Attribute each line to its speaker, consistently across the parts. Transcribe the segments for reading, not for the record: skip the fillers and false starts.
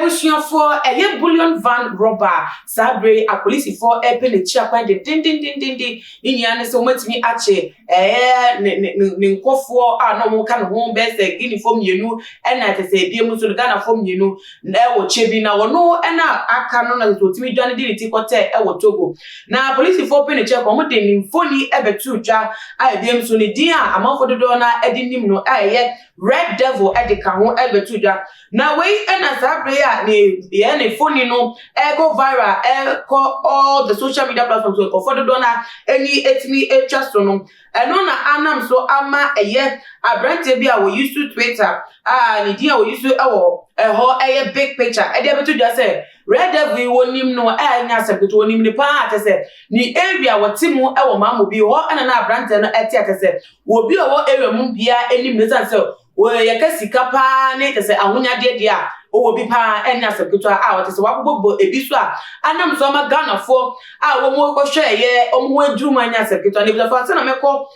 Speaker 1: ebusuan for eye bullion van robber sabre a police for epelechi akwan de din inya ne so matimi ache ne nkofo a no mo ka ne ho be se gini fom yenu na te se biem so Ghana fom yenu na wo chebi na wo no na aka no na so timi dwane di ti kote wo Togo na police for pelechi akwan mo de ni mfoni ebetu dwa a biem so ne din a amanfo dodo na edinim no aye Red Devil edika ho ebetu dwa na we na sabre ya ne phone no go viral call all the social media platforms so for the donor any etimi trust no eno na anam so ama eye abrante bi a we use to Twitter ni dia we use to ho big picture e dey betu dwa say Red Devil wonim no anya sepeto wonim ne pa atese ni area wotimu e wo mamu bi ho na abrante no eti atese wo bi wo area mu bia enim ne san say wo yakasika pa ne tese ahonya de a o bi pa enya sepeto a wotese wabobo ebiso a anam so ma Ghana fo a wo mo ko hwe ye omo aduru anya sepeto ne bi fa se na meko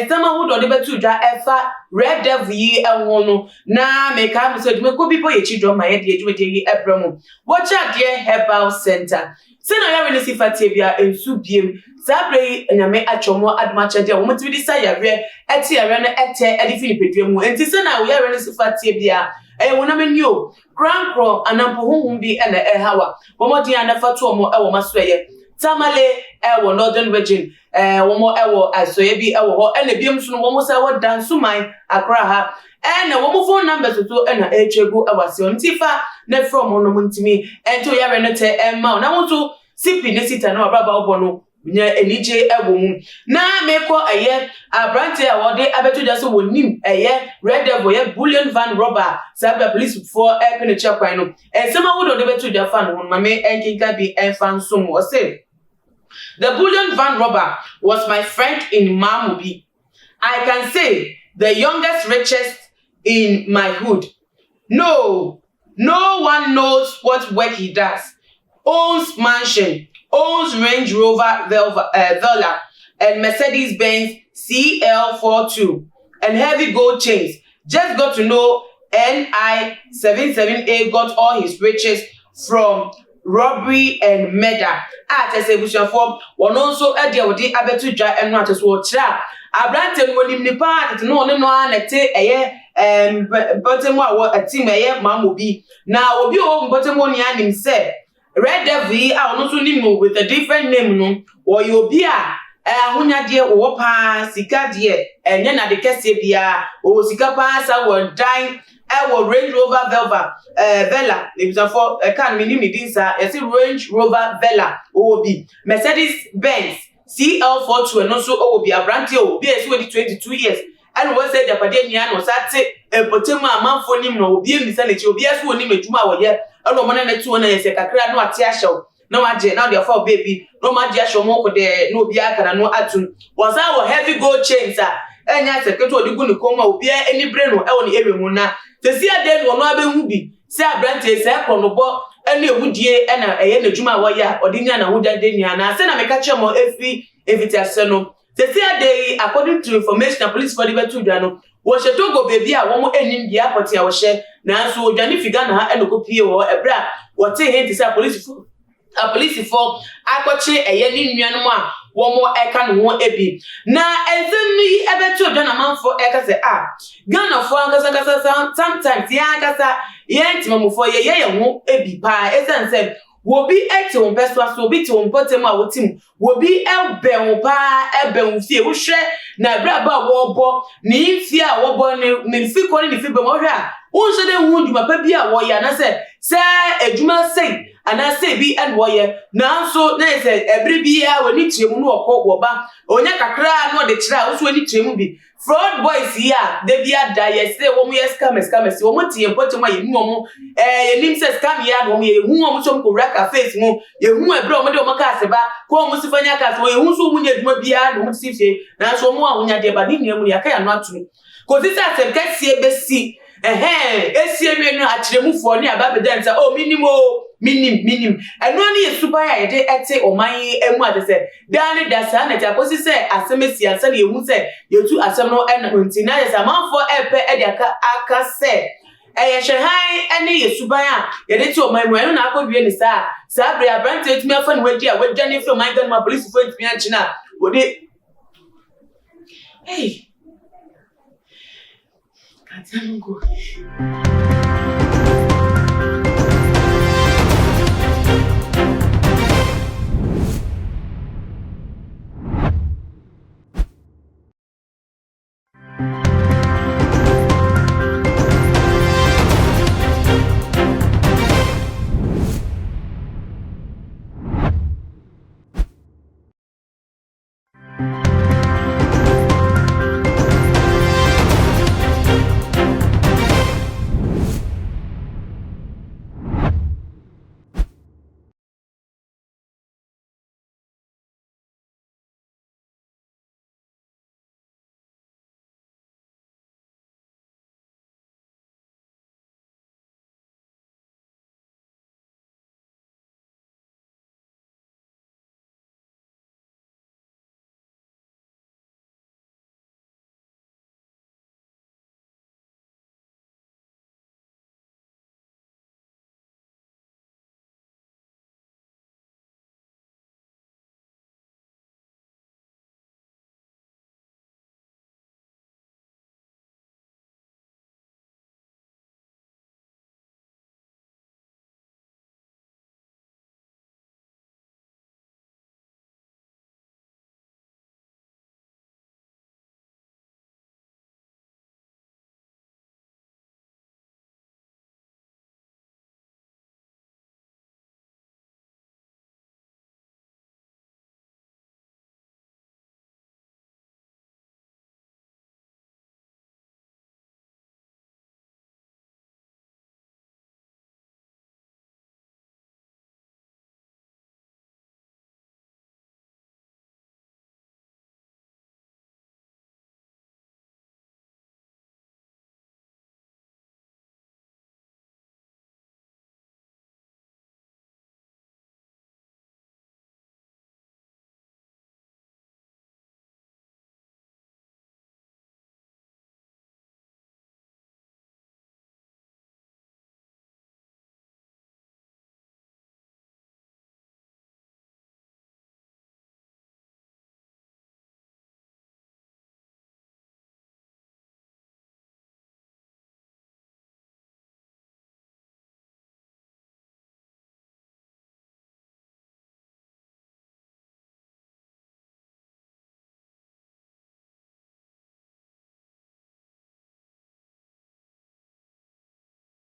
Speaker 1: tama ho do de betu dwa efa Red Devil yi enwo no na meka mo so de meko bi po ye chidro ma ye de edwude yi ebramo wo cha de herbal center se na ya we sifate bia ensu biem sabre nyame achomo admacha de wo mutbi di sayare eti yare na ete edi filipedwe mu enti se na we ya we sifate bia wona mani o krankro anampo honhum bi na hawa bomodi anafa to mo wo masoye tamale wo northern region wo mo wo asoye bi wo ho na biem so no wo mo sa wo dansuman akra ha na wo mo phone number so na echegu awase ontifa na from no muntimi ento ya we no te ma na wo to sipi ne sita na baba obo no nya enije ewo mu na meko abrante a wode abeto just wonim Red Devil ye bullion van robber sabe police for epene chakwan no sema wodo de beto ja fan won mame enkinka bi enfan so mo say the bullion van robber was my friend in Mamubi. I can say the youngest richest in my hood. No one knows what work he does. Owns mansion, owns Range Rover Velar and Mercedes-Benz CL42 and heavy gold chains. Just got to know NI77A got all his riches from robbery and murder. At a bushel form, one also a deal with the abetu dry and not as well trap. Abranten when him depart no nete bottom a team Mamubi. Now will be home bottom one yan him said. Red Devil I will not name with a different name no or you'll be hunya dear or pa sika dear and then at the Cassibia or sika pass I will die. I will Range Rover Vela. It was for a can minimum dinsa as a Range Rover Vela will be Mercedes-Benz CL42 and also will be a brand deal be as 22 years. And was said the Padenian was at a potema man for him no be in the Senate, you'll be as one name Juma or yet. I don't want to 2 years a crack no at show. No matter now they're for baby, no matter show more there, no biaka no atun. Was our heavy gold chains, sir. And yes, a cut or the good coma will be any brain or any area muna. The see a dead one no be movie. Say a brand is a no any wood ye and a Juma wire or Diniana wood at Diniana. Send a make a chum or if it's a son. The see a day, according to information, police for the Vetudano. Was a Togo baby, I won't end the apathy our share. Now, so Johnny Figana and go P or a bra. What say him to say police for a police for I got a yenny Yanma, one more ekan won't ebi. Now, and then me ever to John a man for Ekasa. Ghana for sometimes, Yagasa, Yantimum for ye won't ebi pie, as said. Will be acting person so be to bottom our team will be elbe pa ebe fie wo hwe na braba wo bo ni fie a wo bo ni fi ko ni fi be mo hwe a wo so de hu djuma pa bi a wo ya na se edjuma sei ana se bi en wo ye na so na se ebre bi a wo ni tiremu no okọ wo ba onya kakra no de kira wo so ni tiremu bi fraud boys here they be a die say wo mo yes scammers wo mo tie bottom a ye hu mo nim se scam ya no mo ye hu mo so ko raka face mu ye hu ebre o mo de o maka aseba ko mo sifanya ka so ye hu so mu nya djuma bia no mo sifie na so mo a wonya de ba ni nemu ya ka ya no atu ko sisa asem ka sie be si esie me no akyeremu fo ne aba bedansa o minim eno ne ye super ya de ete oman emu ade se dani dasa na ta kosi se asemesi ansa ne yehu se yetu asem no en ntina ye se manfo epe e de aka se Shahan any Subaya, yet to my way, and I could be any sir. Sabri, I brand to me often with you, with Jenny from my gun, my police for me and China. Would it? Hey, can't go.